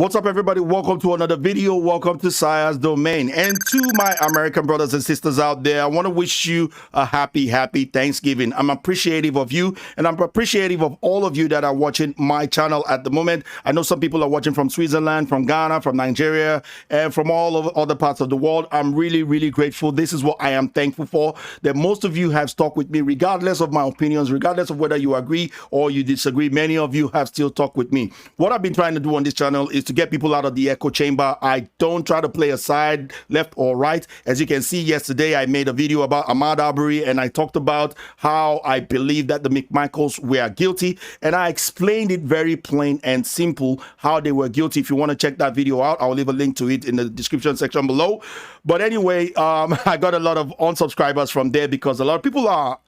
What's up, everybody? Welcome to another video. Welcome to Sire's Domain. And to my American brothers and sisters out there, I want to wish you a happy Thanksgiving. I'm appreciative of you, and I'm appreciative of all of you that are watching my channel at the moment. I know some people are watching from Switzerland, from Ghana, from Nigeria, and from all of other parts of the world. I'm really grateful. This is what I am thankful for, that most of you have stuck with me, regardless of my opinions, regardless of whether you agree or you disagree. Many of you have still stuck with me. What I've been trying to do on this channel is to get people out of the echo chamber. I don't try to play a side, left or right. As you can see, yesterday I made a video about Amhaud Arbery, and I talked about how I believe that the McMichaels were guilty, and I explained it very plain and simple how they were guilty. If you want to check that video out, I'll leave a link to it in the description section below. But anyway, I got a lot of unsubscribers from there because a lot of people are,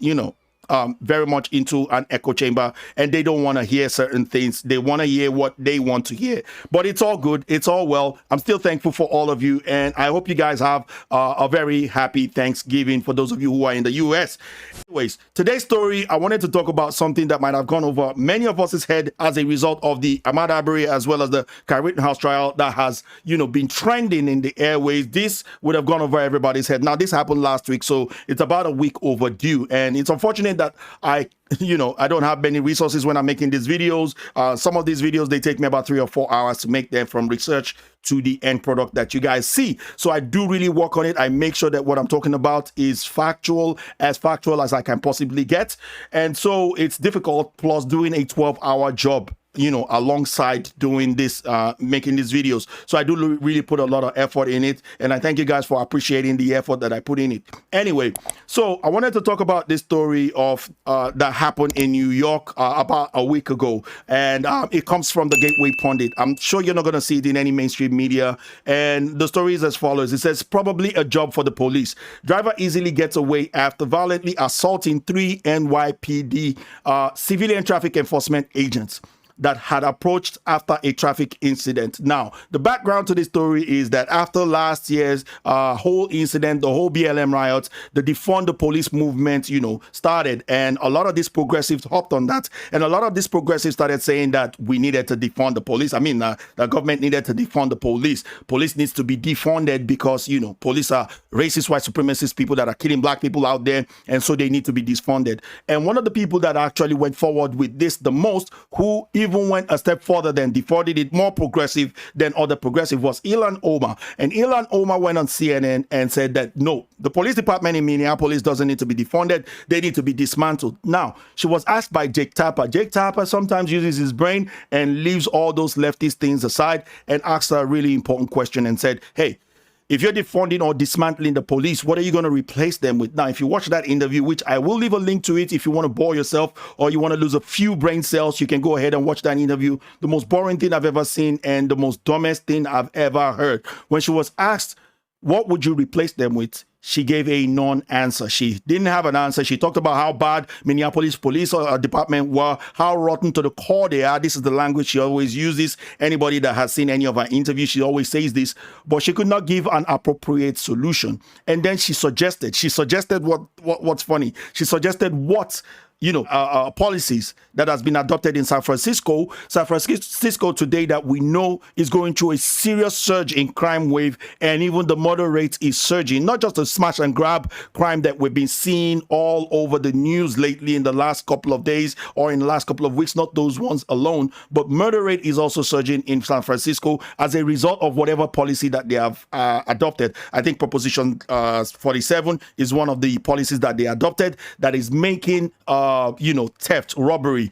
very much into an echo chamber, and they don't want to hear certain things. They want to hear what they want to hear. But it's all good. It's all well. I'm still thankful for all of you, and I hope you guys have a very happy Thanksgiving for those of you who are in the US. Anyways, today's story, I wanted to talk about something that might have gone over many of us' head as a result of the Amhaud Arbery as well as the Kyle Rittenhouse trial that has, been trending in the airways. This would have gone over everybody's head. Now, this happened last week, so it's about a week overdue, and it's unfortunate that I don't have many resources when I'm making these videos. Some of these videos, they take me about 3 or 4 hours to make them, from research to the end product that you guys see. So I do really work on it. I make sure that what I'm talking about is factual as I can possibly get. And so it's difficult, plus doing a 12-hour job, alongside doing this, making these videos. So I do really put a lot of effort in it, and I thank you guys for appreciating the effort that I put in it. Anyway, so I wanted to talk about this story of that happened in New York about a week ago, and it comes from the Gateway Pundit. I'm sure you're not going to see it in any mainstream media, and the story is as follows. It says, probably a job for the police. Driver easily gets away after violently assaulting 3 NYPD civilian traffic enforcement agents that had approached after a traffic incident. Now, the background to this story is that after last year's whole incident, the whole BLM riots, the Defund the Police movement, started, and a lot of these progressives hopped on that, and a lot of these progressives started saying that we needed to defund the police. I mean, the government needed to defund the police. Police needs to be defunded because, police are racist, white supremacist people that are killing black people out there, and so they need to be defunded. And one of the people that actually went forward with this the most, who even went a step further than defunded it, more progressive than other progressive, was Ilhan Omar. And Ilhan Omar went on CNN and said that no, the police department in Minneapolis doesn't need to be defunded, they need to be dismantled. Now, she was asked by Jake Tapper. Jake Tapper sometimes uses his brain and leaves all those leftist things aside, and asked her a really important question and said, hey, if you're defunding or dismantling the police, what are you going to replace them with? Now, if you watch that interview, which I will leave a link to it if you want to bore yourself or you want to lose a few brain cells, you can go ahead and watch that interview. The most boring thing I've ever seen and the most dumbest thing I've ever heard. When she was asked, what would you replace them with? She gave a non-answer. She didn't have an answer. She talked about how bad Minneapolis police department were, how rotten to the core they are. This is the language she always uses. Anybody that has seen any of her interviews, she always says this, but she could not give an appropriate solution. And then she suggested what's funny. She suggested what policies that has been adopted in San Francisco. San Francisco today, that we know is going through a serious surge in crime wave, and even the murder rate is surging. Not just the smash and grab crime that we've been seeing all over the news lately in the last couple of days or in the last couple of weeks, not those ones alone, but murder rate is also surging in San Francisco as a result of whatever policy that they have adopted. I think Proposition 47 is one of the policies that they adopted that is making theft, robbery,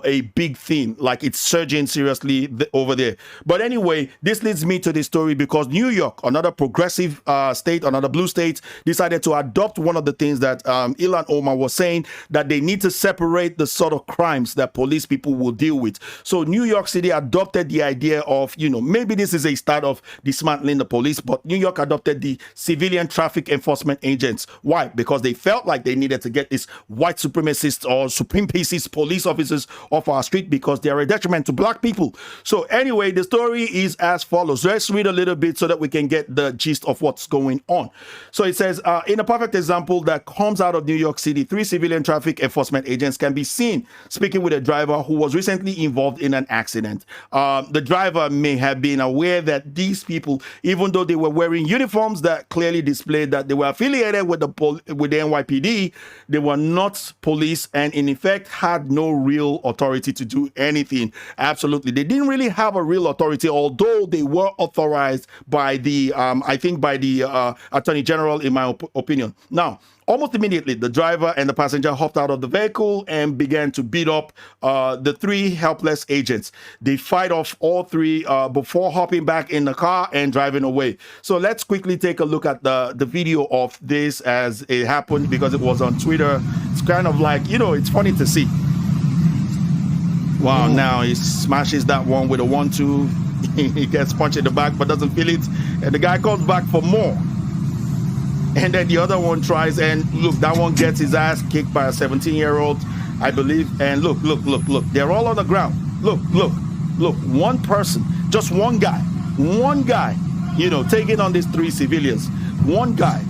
a big thing. Like, it's surging seriously over there. But anyway, this leads me to this story because New York, another progressive state, another blue state, decided to adopt one of the things that Ilhan Omar was saying, that they need to separate the sort of crimes that police people will deal with. So New York City adopted the idea of, maybe this is a start of dismantling the police, but New York adopted the Civilian Traffic Enforcement Agents. Why? Because they felt like they needed to get this white supremacist racist or supreme racist police officers off our street because they are a detriment to black people. So anyway, the story is as follows. Let's read a little bit so that we can get the gist of what's going on. So it says, in a perfect example that comes out of New York City, 3 civilian traffic enforcement agents can be seen speaking with a driver who was recently involved in an accident. The driver may have been aware that these people, even though they were wearing uniforms that clearly displayed that they were affiliated with the NYPD, they were not police and in effect had no real authority to do anything. Absolutely. They didn't really have a real authority, although they were authorized by the, I think by the Attorney General, in my opinion. Now, almost immediately, the driver and the passenger hopped out of the vehicle and began to beat up the 3 helpless agents. They fight off all 3 before hopping back in the car and driving away. So let's quickly take a look at the video of this as it happened because it was on Twitter. It's kind of like, you know, it's funny to see. Wow, now he smashes that one with a 1-2. He gets punched in the back but doesn't feel it. And the guy comes back for more. And then the other one tries, and look, that one gets his ass kicked by a 17-year-old, I believe. And look. They're all on the ground. Look. One person, just one guy, you know, taking on these 3 civilians. One guy.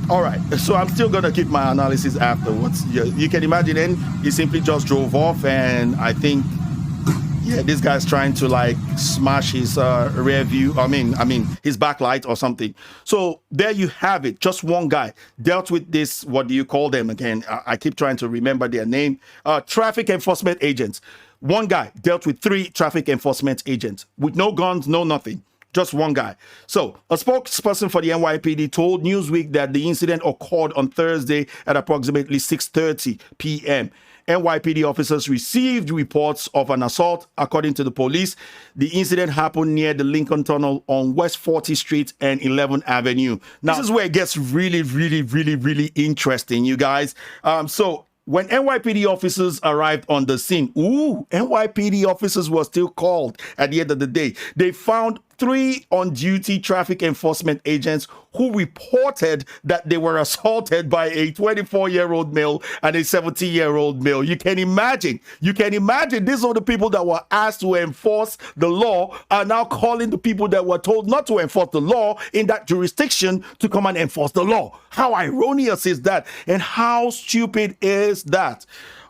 All right. So I'm still going to keep my analysis afterwards. You can imagine, and he simply just drove off. And I think, yeah, this guy's trying to like smash his rear view. I mean, his backlight or something. So there you have it. Just one guy dealt with this. What do you call them again? I keep trying to remember their name. Traffic enforcement agents. One guy dealt with 3 traffic enforcement agents with no guns, no nothing. Just one guy. So a spokesperson for the NYPD told Newsweek that the incident occurred on Thursday at approximately 6:30 p.m. NYPD officers received reports of an assault. According to the police, the incident happened near the Lincoln Tunnel on West 40th Street and 11th Avenue. Now, this is where it gets really interesting, you guys. So when NYPD officers arrived on the scene, NYPD officers were still called at the end of the day. They found 3 on-duty traffic enforcement agents who reported that they were assaulted by a 24-year-old male and a 17-year-old male. You can imagine. These are the people that were asked to enforce the law are now calling the people that were told not to enforce the law in that jurisdiction to come and enforce the law. How erroneous is that? And how stupid is that?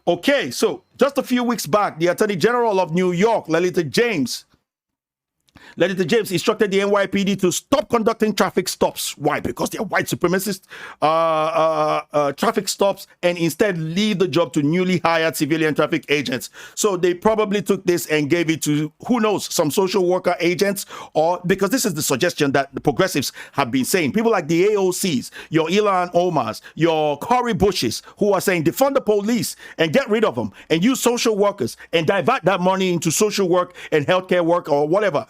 Okay, so just a few weeks back, the Attorney General of New York, Letitia James, instructed the NYPD to stop conducting traffic stops. Why? Because they're white supremacist traffic stops, and instead leave the job to newly hired civilian traffic agents. So they probably took this and gave it to, who knows, some social worker agents, or because this is the suggestion that the progressives have been saying. People like the AOCs, your Ilhan Omars, your Cory Bushes, who are saying defund the police and get rid of them and use social workers and divert that money into social work and healthcare work or whatever.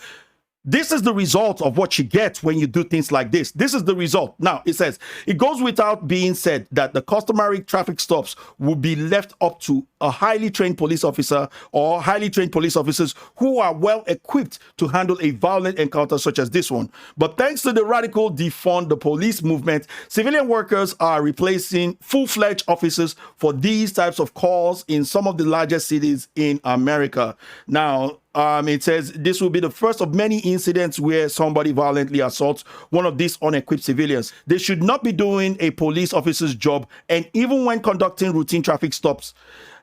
This is the result of what you get when you do things like this. This is the result. Now, it says, it goes without being said that the customary traffic stops will be left up to a highly trained police officer or highly trained police officers who are well equipped to handle a violent encounter such as this one. But thanks to the radical defund the police movement, civilian workers are replacing full-fledged officers for these types of calls in some of the largest cities in America. Now, it says this will be the first of many incidents where somebody violently assaults one of these unequipped civilians. They should not be doing a police officer's job, and even when conducting routine traffic stops,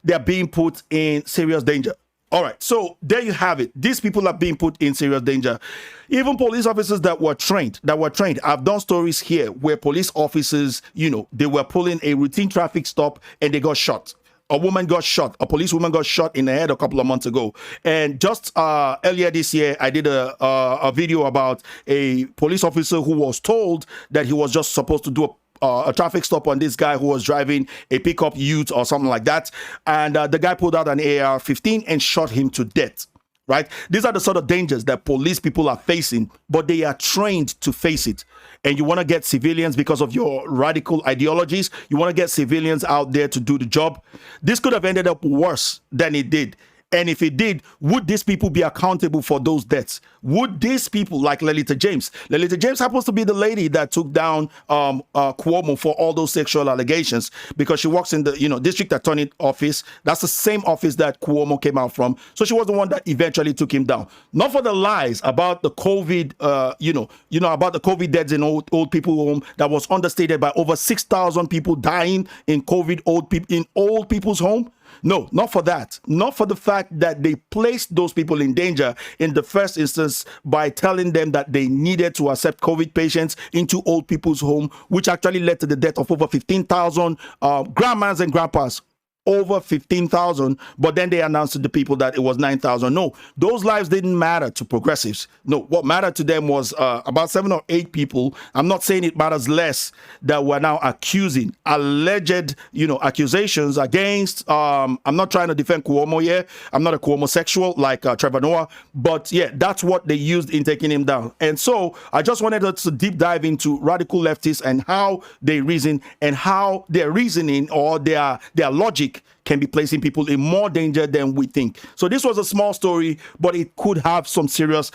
they're being put in serious danger. All right, so there you have it. These people are being put in serious danger. Even police officers that were trained. I've done stories here where police officers, you know, they were pulling a routine traffic stop and they got shot. A woman got shot. A policewoman got shot in the head a couple of months ago. And just earlier this year, I did a video about a police officer who was told that he was just supposed to do a traffic stop on this guy who was driving a pickup ute or something like that. And the guy pulled out an AR-15 and shot him to death. Right? These are the sort of dangers that police people are facing, but they are trained to face it. And you want to get civilians because of your radical ideologies. You want to get civilians out there to do the job. This could have ended up worse than it did. And if it did, would these people be accountable for those deaths? Would these people, like Lolita James happens to be the lady that took down Cuomo for all those sexual allegations, because she works in the district attorney office. That's the same office that Cuomo came out from. So she was the one that eventually took him down. Not for the lies about the COVID, about the COVID deaths in old people home that was understated by over 6,000 people dying in COVID in old people's home. No, not for that. Not for the fact that they placed those people in danger in the first instance by telling them that they needed to accept COVID patients into old people's home, which actually led to the death of over 15,000 grandmas and grandpas. Over 15,000, but then they announced to the people that it was 9,000. No, those lives didn't matter to progressives. No, what mattered to them was about 7 or 8 people. I'm not saying it matters less, that we're now accusing alleged, accusations against. I'm not trying to defend Cuomo here. I'm not a Cuomo sexual like Trevor Noah, but yeah, that's what they used in taking him down. And so I just wanted to deep dive into radical leftists and how they reason, and how their reasoning or their logic can be placing people in more danger than we think. So this was a small story, but it could have some serious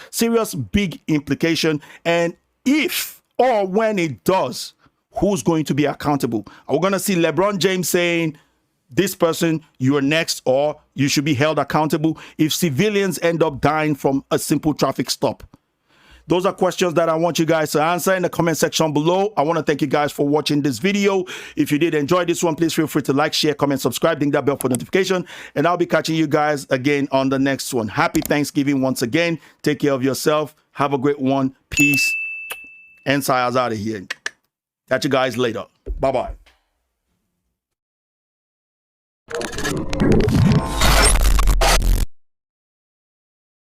big implication. And if or when it does, who's going to be accountable? Are we going to see LeBron James saying, this person, you are next, or you should be held accountable if civilians end up dying from a simple traffic stop? Those are questions that I want you guys to answer in the comment section below. I want to thank you guys for watching this video. If you did enjoy this one, please feel free to like, share, comment, subscribe, ding that bell for notification, and I'll be catching you guys again on the next one. Happy Thanksgiving once again. Take care of yourself. Have a great one. Peace. And Sayas out of here. Catch you guys later. Bye-bye.